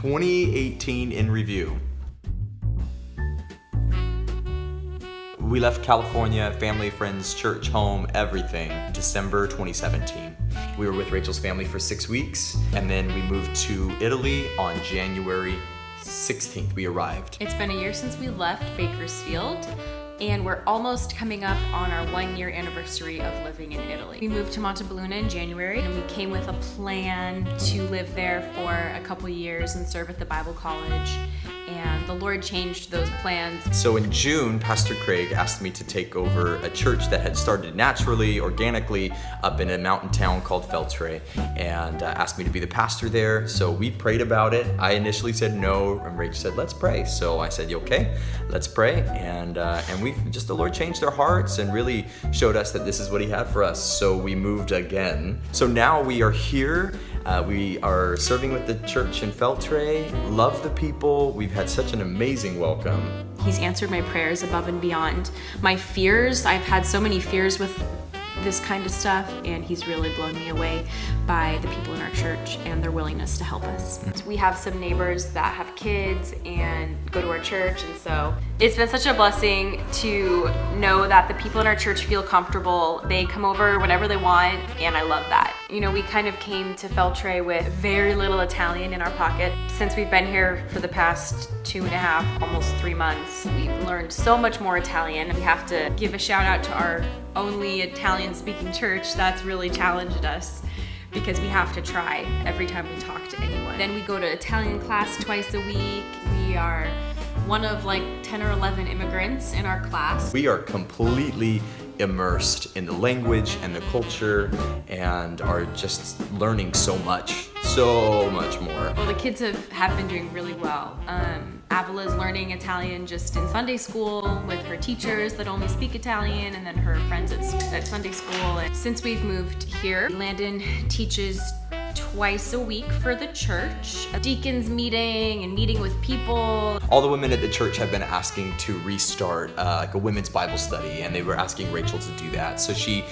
2018 in review. We left California, family, friends, church, home, everything, December 2017. We were with Rachel's family for 6 weeks, and then we moved to Italy on January 16th. We arrived. It's been a year since we left Bakersfield, and we're almost coming up on our 1-year anniversary of living in Italy. We moved to Montebelluna in January, and we came with a plan to live there for a couple years and serve at the Bible college. And the Lord changed those plans. So in June, Pastor Craig asked me to take over a church that had started naturally, organically, up in a mountain town called Feltre, and asked me to be the pastor there. So we prayed about it. I initially said no, and Rach said, let's pray. So I said, okay, let's pray. And the Lord changed our hearts and really showed us that this is what He had for us. So we moved again. So now we are here. We are serving with the church in Feltre, love the people. We've had such an amazing welcome. He's answered my prayers above and beyond my fears. I've had so many fears with this kind of stuff, and He's really blown me away by the people in our church and their willingness to help us. We have some neighbors that have kids and go to our church, and so it's been such a blessing to know that the people in our church feel comfortable. They come over whenever they want, and I love that. You know, we kind of came to Feltre with very little Italian in our pocket. Since we've been here for the past 2.5, almost 3 months, we've learned so much more Italian. We have to give a shout out to our only Italian-speaking church. That's really challenged us because we have to try every time we talk to anyone. Then we go to Italian class twice a week. We are one of like 10 or 11 immigrants in our class. We are completely immersed in the language and the culture and are just learning so much more. Well, the kids have been doing really well. Avila's learning Italian just in Sunday school with her teachers that only speak Italian, and then her friends at Sunday school. And since we've moved here, Landon teaches twice a week for the church, a deacons meeting and meeting with people. All the women at the church have been asking to restart like a women's Bible study, and they were asking Rachel to do that. So she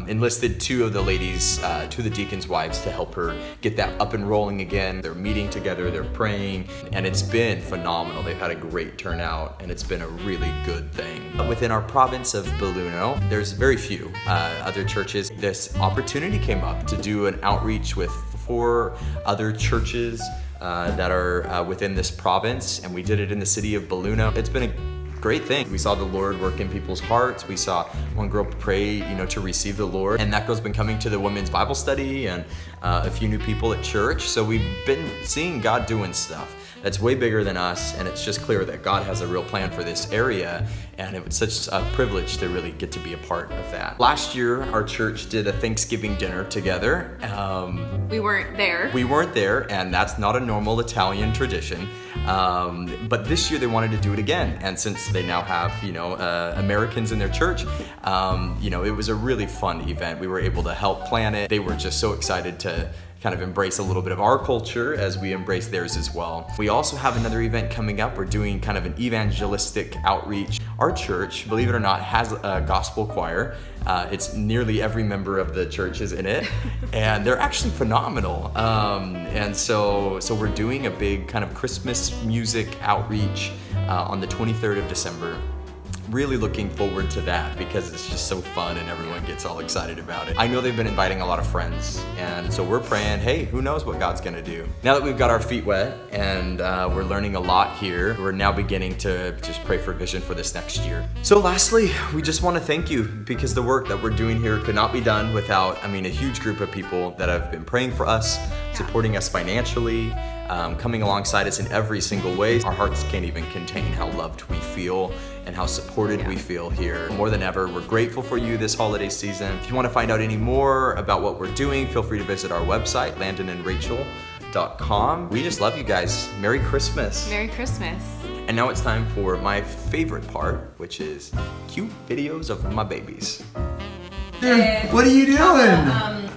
enlisted 2 of the ladies, 2 of the deacons' wives, to help her get that up and rolling again. They're meeting together, they're praying, and it's been phenomenal. They've had a great turnout, and it's been a really good thing. Within our province of Belluno, there's very few other churches. This opportunity came up to do an outreach with 4 other churches that are within this province, and we did it in the city of Belluno. It's been a great thing. We saw the Lord work in people's hearts. We saw one girl pray, to receive the Lord, and that girl's been coming to the women's Bible study and a few new people at church. So we've been seeing God doing stuff that's way bigger than us, and it's just clear that God has a real plan for this area, and it was such a privilege to really get to be a part of that. Last year, our church did a Thanksgiving dinner together. We weren't there. We weren't there, and that's not a normal Italian tradition. But this year they wanted to do it again, and since they now have, Americans in their church, it was a really fun event. We were able to help plan it. They were just so excited to kind of embrace a little bit of our culture as we embrace theirs as well. We also have another event coming up. We're doing kind of an evangelistic outreach. Our church, believe it or not, has a gospel choir. It's nearly every member of the church is in it, and they're actually phenomenal. And so we're doing a big kind of Christmas music outreach on the 23rd of December. Really looking forward to that because it's just so fun and everyone gets all excited about it. I know they've been inviting a lot of friends, and so we're praying, hey, who knows what God's gonna do. Now that we've got our feet wet and we're learning a lot here, we're now beginning to just pray for vision for this next year. So lastly, we just want to thank you because the work that we're doing here could not be done without, a huge group of people that have been praying for us, supporting us financially, coming alongside us in every single way. Our hearts can't even contain how loved we feel and how supported we feel here. More than ever, we're grateful for you this holiday season. If you want to find out any more about what we're doing, feel free to visit our website, landonandrachel.com. We just love you guys. Merry Christmas. Merry Christmas. And now it's time for my favorite part, which is cute videos of my babies. What are you doing?